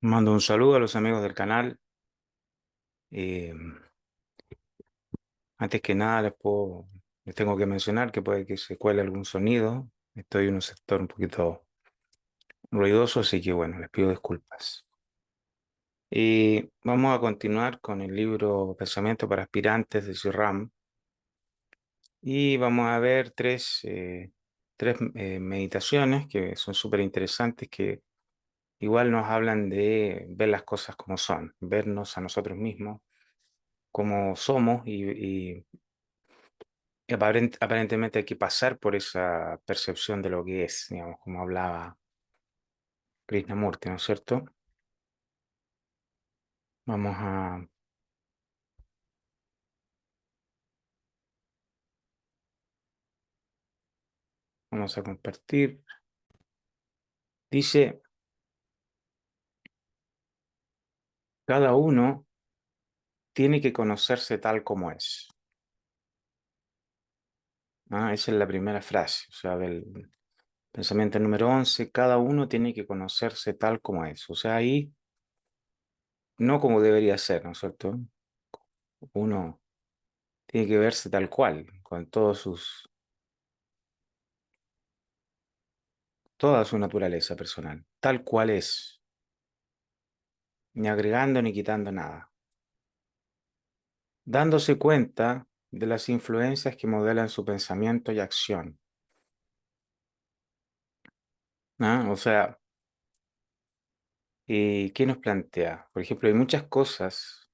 Mando un saludo a los amigos del canal. Eh, Antes que nada les tengo que mencionar que puede que se cuele algún sonido. Estoy en un sector un poquito ruidoso, así que bueno, les pido disculpas. Y vamos a continuar con el libro Pensamiento para Aspirantes de Sirram. Y vamos a ver tres meditaciones que son súper interesantes, que igual nos hablan de ver las cosas como son, vernos a nosotros mismos como somos y aparentemente hay que pasar por esa percepción de lo que es, digamos, como hablaba Krishnamurti, ¿no es cierto? Vamos a, vamos a compartir. Dice, cada uno tiene que conocerse tal como es. ¿Ah? Esa es la primera frase, o sea, del pensamiento número 11. Cada uno tiene que conocerse tal como es. O sea, ahí no como debería ser, ¿no es cierto? Uno tiene que verse tal cual, con toda su naturaleza personal, tal cual es, ni agregando ni quitando nada, dándose cuenta de las influencias que modelan su pensamiento y acción. ¿Ah? O sea, ¿qué nos plantea? Por ejemplo, hay muchas cosas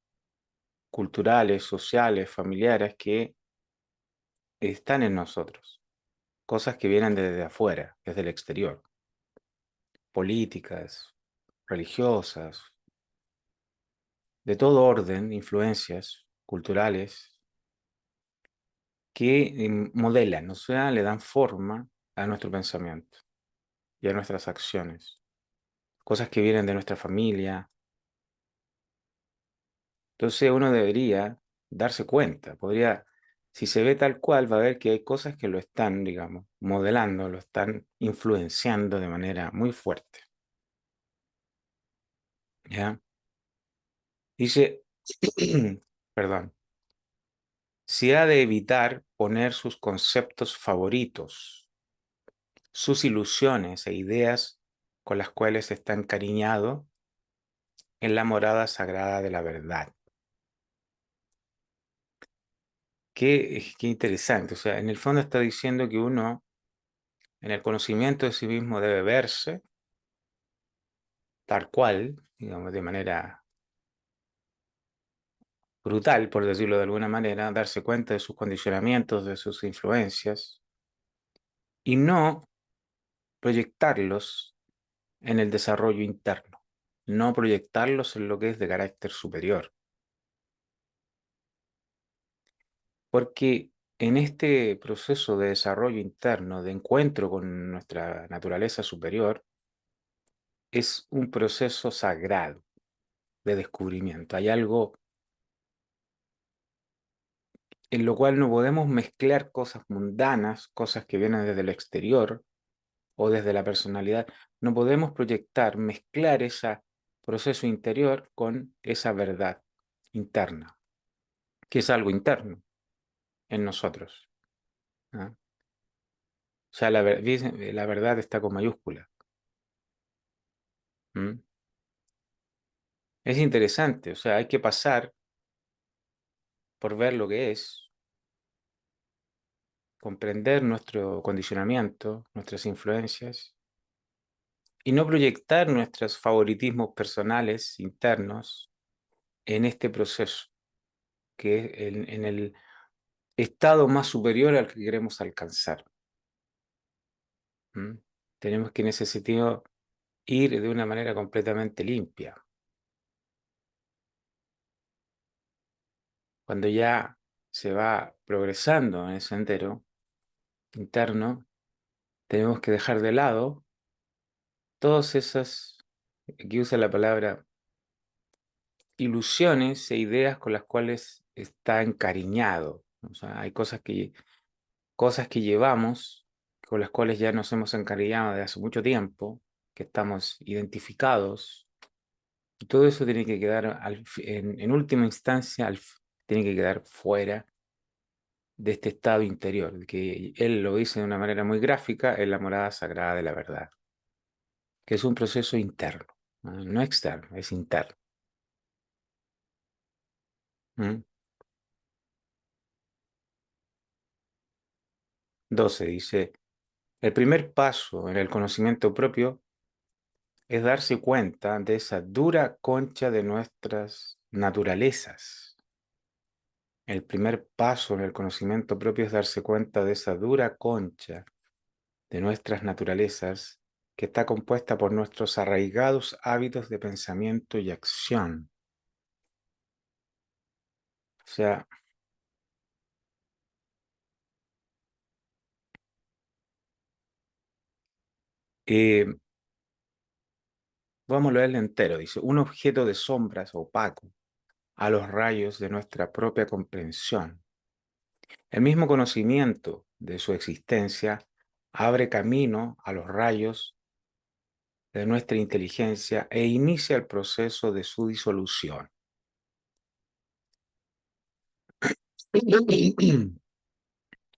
culturales, sociales, familiares que están en nosotros, cosas que vienen desde afuera, desde el exterior, políticas, religiosas, de todo orden, influencias culturales que modelan, o sea, le dan forma a nuestro pensamiento y a nuestras acciones. Cosas que vienen de nuestra familia. Entonces uno debería darse cuenta, si se ve tal cual, va a ver que hay cosas que lo están, digamos, modelando, lo están influenciando de manera muy fuerte. ¿Ya? Dice, perdón, si ha de evitar poner sus conceptos favoritos, sus ilusiones e ideas con las cuales está encariñado en la morada sagrada de la verdad. Qué interesante. O sea, en el fondo está diciendo que uno, en el conocimiento de sí mismo, debe verse tal cual, digamos, de manera brutal, por decirlo de alguna manera, darse cuenta de sus condicionamientos, de sus influencias, y no proyectarlos en el desarrollo interno, no proyectarlos en lo que es de carácter superior. Porque en este proceso de desarrollo interno, de encuentro con nuestra naturaleza superior, es un proceso sagrado de descubrimiento. Hay algo en lo cual no podemos mezclar cosas mundanas, cosas que vienen desde el exterior o desde la personalidad. No podemos proyectar, mezclar ese proceso interior con esa verdad interna, que es algo interno en nosotros. ¿Ah? O sea, la verdad está con mayúscula. ¿Mm? Es interesante, o sea, hay que pasar por ver lo que es, comprender nuestro condicionamiento, nuestras influencias, y no proyectar nuestros favoritismos personales internos en este proceso, que es en el estado más superior al que queremos alcanzar. ¿Mm? Tenemos que en ese sentido ir de una manera completamente limpia. Cuando ya se va progresando en el sendero interno, tenemos que dejar de lado todas esas, aquí usa la palabra, ilusiones e ideas con las cuales está encariñado. O sea, hay cosas que llevamos, con las cuales ya nos hemos encariñado de hace mucho tiempo, que estamos identificados. Y todo eso tiene que quedar, en última instancia, tiene que quedar fuera de este estado interior, que él lo dice de una manera muy gráfica, en la morada sagrada de la verdad, que es un proceso interno, no externo, es interno. ¿Mm? 12 dice, el primer paso en el conocimiento propio es darse cuenta de esa dura concha de nuestras naturalezas. El primer paso en el conocimiento propio es darse cuenta de esa dura concha de nuestras naturalezas que está compuesta por nuestros arraigados hábitos de pensamiento y acción. O sea, eh, vamos a leerlo entero. Dice, un objeto de sombras opaco a los rayos de nuestra propia comprensión. El mismo conocimiento de su existencia abre camino a los rayos de nuestra inteligencia e inicia el proceso de su disolución.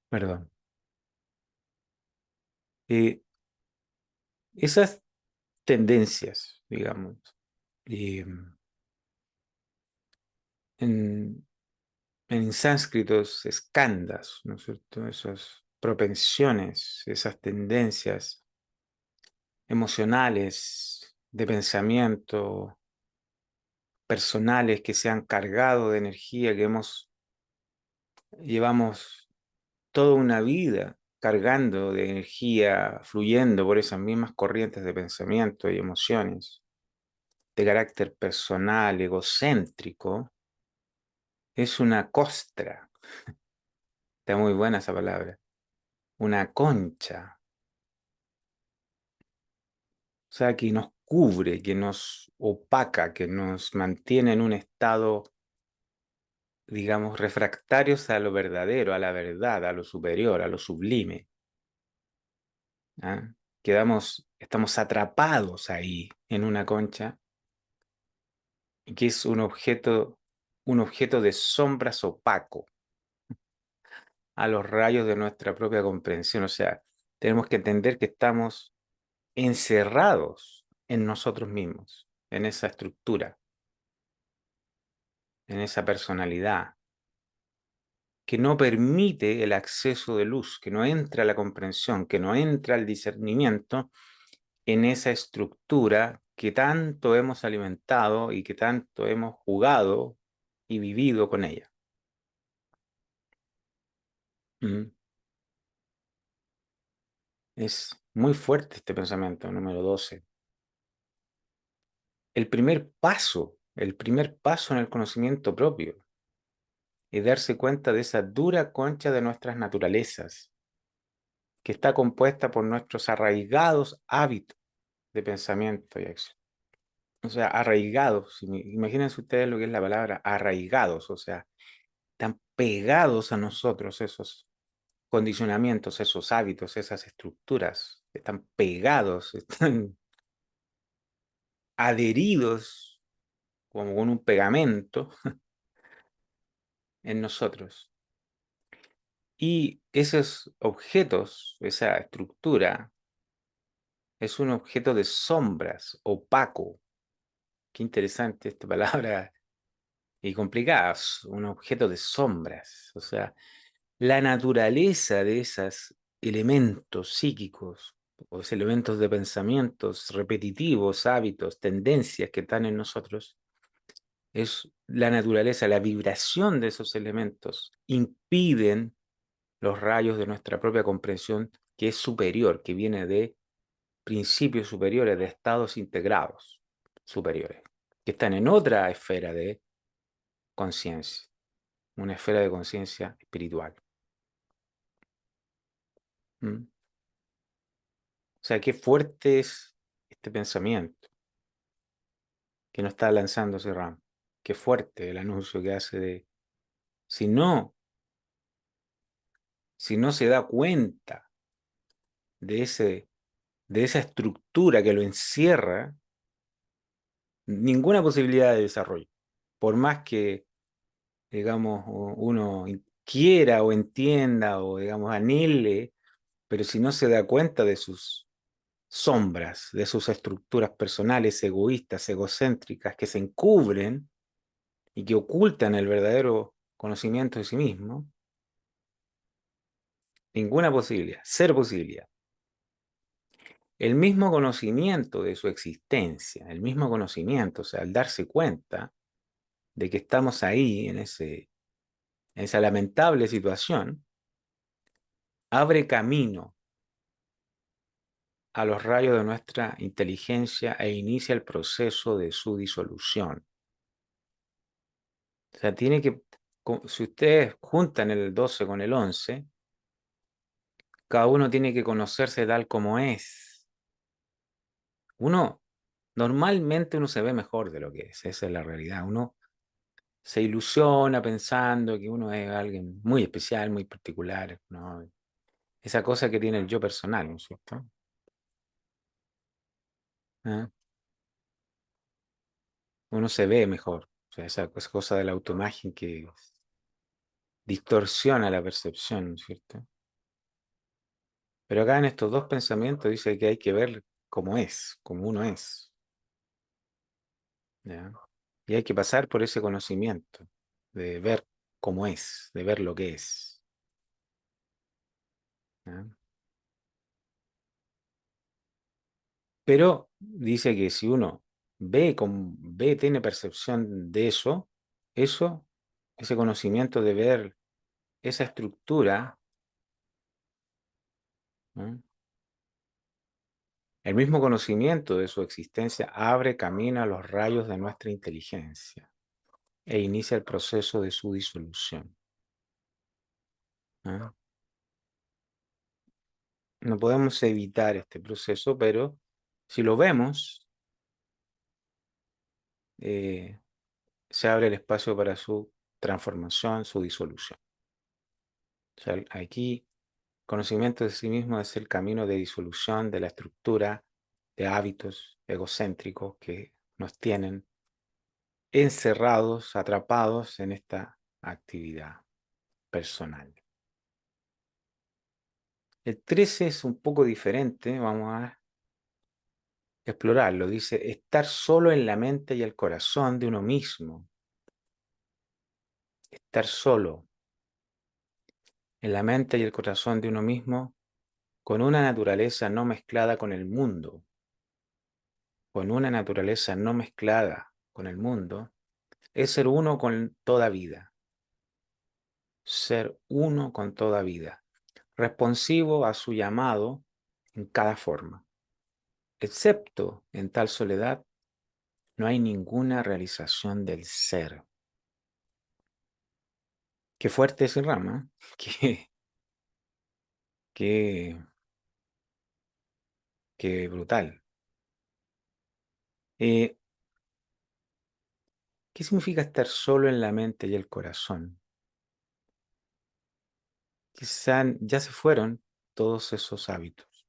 Perdón. Eh, esas tendencias, digamos, eh, en, en sánscrito es skandhas, ¿no es cierto? Esas propensiones, esas tendencias emocionales, de pensamiento, personales que se han cargado de energía, llevamos toda una vida cargando de energía, fluyendo por esas mismas corrientes de pensamiento y emociones, de carácter personal, egocéntrico, es una costra, está muy buena esa palabra, una concha, o sea, que nos cubre, que nos opaca, que nos mantiene en un estado, digamos, refractarios a lo verdadero, a la verdad, a lo superior, a lo sublime. ¿Ah? Estamos atrapados ahí en una concha, y que es un objeto de sombras opaco a los rayos de nuestra propia comprensión. O sea, tenemos que entender que estamos encerrados en nosotros mismos, en esa estructura, en esa personalidad, que no permite el acceso de luz, que no entra la comprensión, que no entra el discernimiento en esa estructura que tanto hemos alimentado y que tanto hemos jugado y vivido con ella. Mm. Es muy fuerte este pensamiento, número 12. El primer paso en el conocimiento propio es darse cuenta de esa dura concha de nuestras naturalezas, que está compuesta por nuestros arraigados hábitos de pensamiento y acción. O sea, arraigados, imagínense ustedes lo que es la palabra arraigados, o sea, están pegados a nosotros esos condicionamientos, esos hábitos, esas estructuras, están pegados, están adheridos como con un pegamento en nosotros. Y esos objetos, esa estructura, es un objeto de sombras, opaco. Qué interesante esta palabra y complicada, un objeto de sombras. O sea, la naturaleza de esos elementos psíquicos, o esos elementos de pensamientos repetitivos, hábitos, tendencias que están en nosotros, es la naturaleza, la vibración de esos elementos impiden los rayos de nuestra propia comprensión, que es superior, que viene de principios superiores, de estados integrados superiores, que están en otra esfera de conciencia, una esfera de conciencia espiritual. ¿Mm? O sea, qué fuerte es este pensamiento que nos está lanzando Serrano. Qué fuerte el anuncio que hace de, si no, si no se da cuenta de ese de esa estructura que lo encierra, ninguna posibilidad de desarrollo. Por más que, digamos, uno quiera o entienda o, digamos, anhele, pero si no se da cuenta de sus sombras, de sus estructuras personales, egoístas, egocéntricas, que se encubren y que ocultan el verdadero conocimiento de sí mismo, ninguna posibilidad, cero posibilidad. El mismo conocimiento de su existencia, el mismo conocimiento, o sea, al darse cuenta de que estamos ahí en esa lamentable situación, abre camino a los rayos de nuestra inteligencia e inicia el proceso de su disolución. O sea, si ustedes juntan el 12 con el 11, cada uno tiene que conocerse tal como es. Uno, normalmente uno se ve mejor de lo que es, esa es la realidad. Uno se ilusiona pensando que uno es alguien muy especial, muy particular, ¿no? Esa cosa que tiene el yo personal, ¿no es cierto? ¿Ah? Uno se ve mejor. O sea, esa cosa de la autoimagen que distorsiona la percepción, ¿no es cierto? Pero acá en estos dos pensamientos dice que hay que ver cómo es, como uno es, ¿ya? Y hay que pasar por ese conocimiento de ver cómo es, de ver lo que es, ¿ya? Pero dice que si uno tiene percepción de eso, ese conocimiento de ver esa estructura, ¿no? El mismo conocimiento de su existencia abre camino a los rayos de nuestra inteligencia e inicia el proceso de su disolución, ¿no? No podemos evitar este proceso, pero si lo vemos, eh, se abre el espacio para su transformación, su disolución. O sea, aquí, conocimiento de sí mismo es el camino de disolución de la estructura de hábitos egocéntricos que nos tienen encerrados, atrapados en esta actividad personal. El 13 es un poco diferente, vamos a explorarlo. Dice, estar solo en la mente y el corazón de uno mismo. Estar solo en la mente y el corazón de uno mismo con una naturaleza no mezclada con el mundo, con una naturaleza no mezclada con el mundo, es ser uno con toda vida, ser uno con toda vida, responsivo a su llamado en cada forma. Excepto en tal soledad, no hay ninguna realización del ser. Qué fuerte ese rama, qué, qué, qué brutal. Eh, ¿Qué significa estar solo en la mente y el corazón? Quizá ya se fueron todos esos hábitos,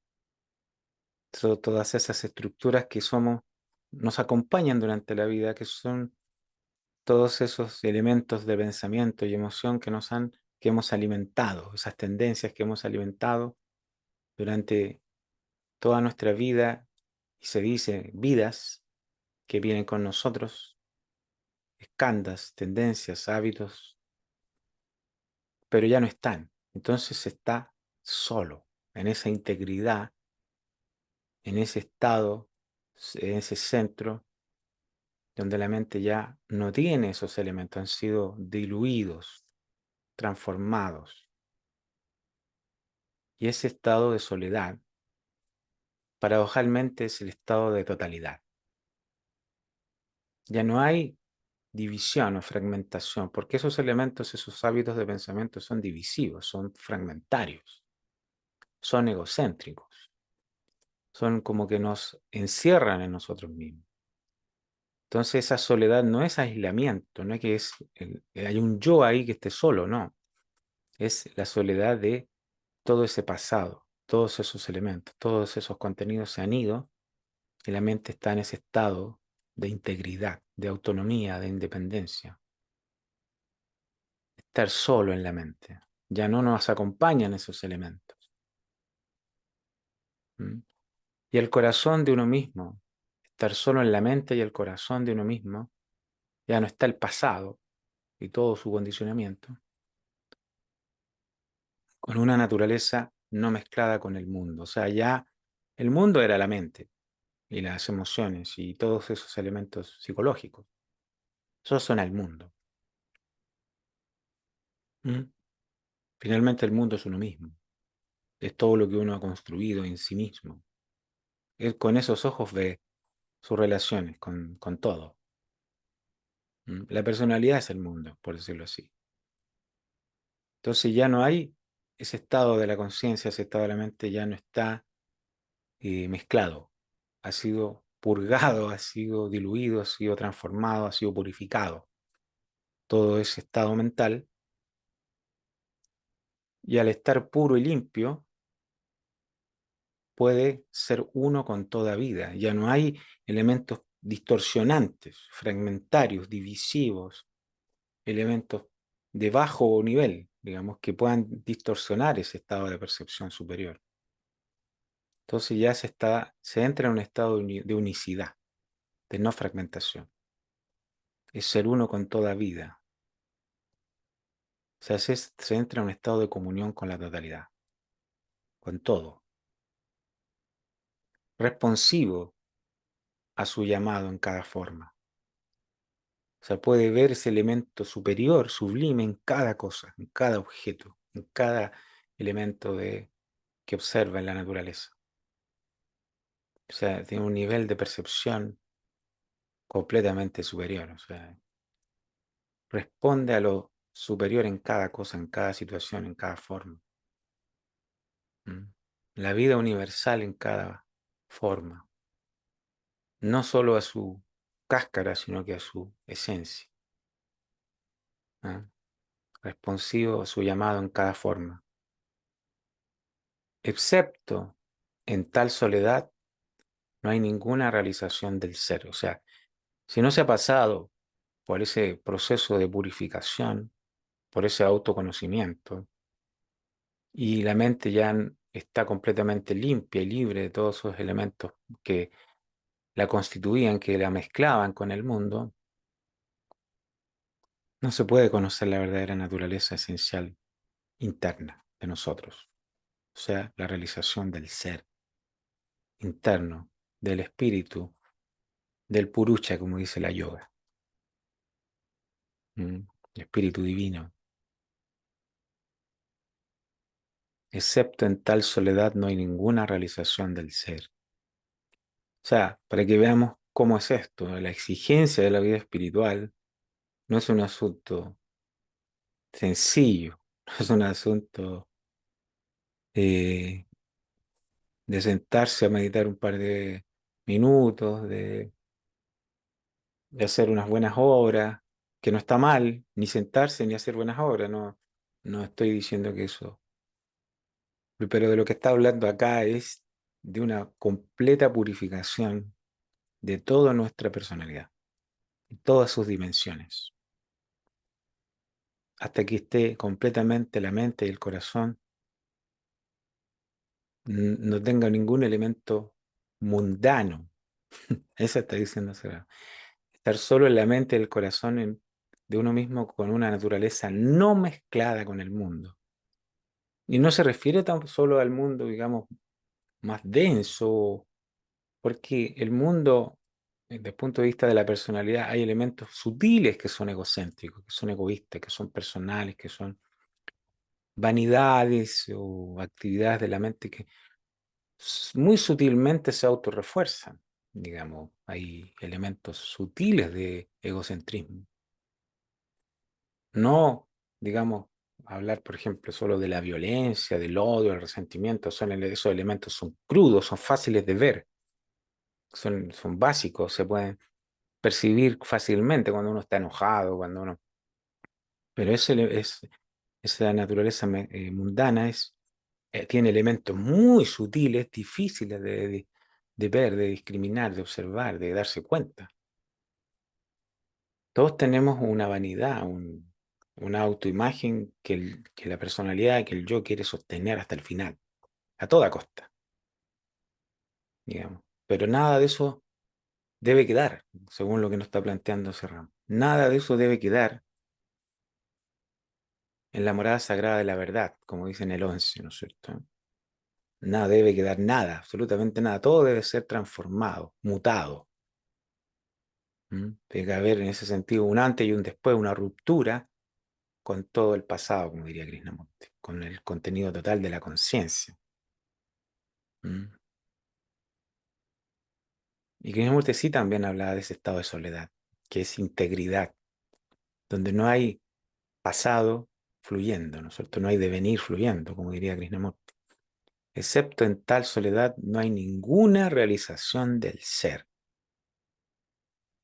todas esas estructuras que nos acompañan durante la vida, que son todos esos elementos de pensamiento y emoción que hemos alimentado, esas tendencias que hemos alimentado durante toda nuestra vida, y se dice vidas que vienen con nosotros, escandas, tendencias, hábitos, pero ya no están. Entonces está solo, en esa integridad, en ese estado, en ese centro, donde la mente ya no tiene esos elementos, han sido diluidos, transformados. Y ese estado de soledad, paradojalmente, es el estado de totalidad. Ya no hay división o fragmentación, porque esos elementos, esos hábitos de pensamiento son divisivos, son fragmentarios, son egocéntricos, son como que nos encierran en nosotros mismos. Entonces esa soledad no es aislamiento, no es que hay un yo ahí que esté solo, no, es la soledad de todo ese pasado, todos esos elementos, todos esos contenidos se han ido y la mente está en ese estado de integridad, de autonomía, de independencia. Estar solo en la mente. Ya no nos acompañan esos elementos. ¿Mm? Y el corazón de uno mismo, estar solo en la mente y el corazón de uno mismo, ya no está el pasado y todo su condicionamiento, con una naturaleza no mezclada con el mundo. O sea, ya el mundo era la mente y las emociones y todos esos elementos psicológicos. Esos son el mundo. ¿Mm? Finalmente el mundo es uno mismo. Es todo lo que uno ha construido en sí mismo. Él con esos ojos ve sus relaciones con todo. ¿Mm? La personalidad es el mundo, por decirlo así. Entonces ya no hay ese estado de la conciencia, ese estado de la mente ya no está mezclado. Ha sido purgado, ha sido diluido, ha sido transformado, ha sido purificado. Todo ese estado mental. Y al estar puro y limpio, puede ser uno con toda vida. Ya no hay elementos distorsionantes, fragmentarios, divisivos, elementos de bajo nivel, digamos, que puedan distorsionar ese estado de percepción superior. Entonces ya se entra en un estado de unicidad, de no fragmentación. Es ser uno con toda vida. O sea, se entra en un estado de comunión con la totalidad, con todo, responsivo a su llamado en cada forma. O sea, puede ver ese elemento superior, sublime en cada cosa, en cada objeto, en cada elemento que observa en la naturaleza. O sea, tiene un nivel de percepción completamente superior. O sea, responde a lo superior en cada cosa, en cada situación, en cada forma. ¿Mm? La vida universal en cada forma. No solo a su cáscara, sino que a su esencia. ¿Ah? Responsivo a su llamado en cada forma. Excepto en tal soledad no hay ninguna realización del ser. O sea, si no se ha pasado por ese proceso de purificación, por ese autoconocimiento, y la mente ya está completamente limpia y libre de todos esos elementos que la constituían, que la mezclaban con el mundo, no se puede conocer la verdadera naturaleza esencial interna de nosotros. O sea, la realización del ser interno, del espíritu, del purucha, como dice la yoga. ¿Mm? El espíritu divino. Excepto en tal soledad no hay ninguna realización del ser. O sea, para que veamos cómo es esto, la exigencia de la vida espiritual no es un asunto sencillo, no es un asunto eh, de sentarse a meditar un par de minutos, de hacer unas buenas obras, que no está mal, ni sentarse ni hacer buenas obras, no, no estoy diciendo que eso. Pero de lo que está hablando acá es de una completa purificación de toda nuestra personalidad, de todas sus dimensiones, hasta que esté completamente la mente y el corazón, no tenga ningún elemento mundano. Eso está diciendo Serapis. Estar solo en la mente y el corazón de uno mismo con una naturaleza no mezclada con el mundo. Y no se refiere tan solo al mundo, digamos, más denso, porque el mundo, desde el punto de vista de la personalidad, hay elementos sutiles que son egocéntricos, que son egoístas, que son personales, que son vanidades o actividades de la mente que muy sutilmente se autorrefuerzan. Digamos, hay elementos sutiles de egocentrismo. No, digamos, hablar, por ejemplo, solo de la violencia, del odio, el resentimiento, esos elementos son crudos, son fáciles de ver, son básicos, se pueden percibir fácilmente cuando uno está enojado, cuando uno... Pero esa naturaleza mundana es tiene elementos muy sutiles, difíciles de ver, de discriminar, de observar, de darse cuenta. Todos tenemos una vanidad, una autoimagen que la personalidad, que el yo quiere sostener hasta el final, a toda costa, digamos. Pero nada de eso debe quedar, según lo que nos está planteando Serrano. Nada de eso debe quedar en la morada sagrada de la verdad, como dice en el 11, ¿no es cierto? Nada debe quedar, nada, absolutamente nada. Todo debe ser transformado, mutado. Tiene que haber en ese sentido un antes y un después, una ruptura con todo el pasado, como diría Krishnamurti, con el contenido total de la conciencia. ¿Mm? Y Krishnamurti sí también hablaba de ese estado de soledad, que es integridad, donde no hay pasado fluyendo, ¿no es cierto? No hay devenir fluyendo, como diría Krishnamurti. Excepto en tal soledad no hay ninguna realización del ser.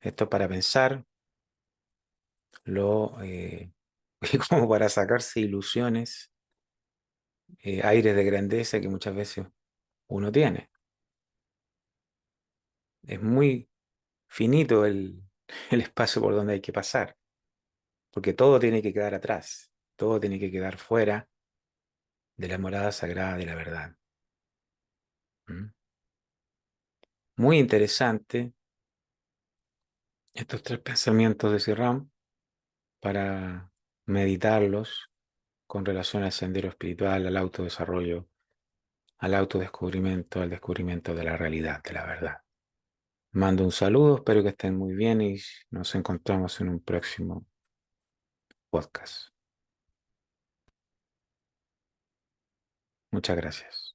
Esto para pensar, como para sacarse ilusiones, aires de grandeza que muchas veces uno tiene. Es muy finito el espacio por donde hay que pasar, porque todo tiene que quedar atrás, todo tiene que quedar fuera de la morada sagrada de la verdad. ¿Mm? Muy interesante estos tres pensamientos de Sirram para meditarlos con relación al sendero espiritual, al autodesarrollo, al autodescubrimiento, al descubrimiento de la realidad, de la verdad. Mando un saludo, espero que estén muy bien y nos encontramos en un próximo podcast. Muchas gracias.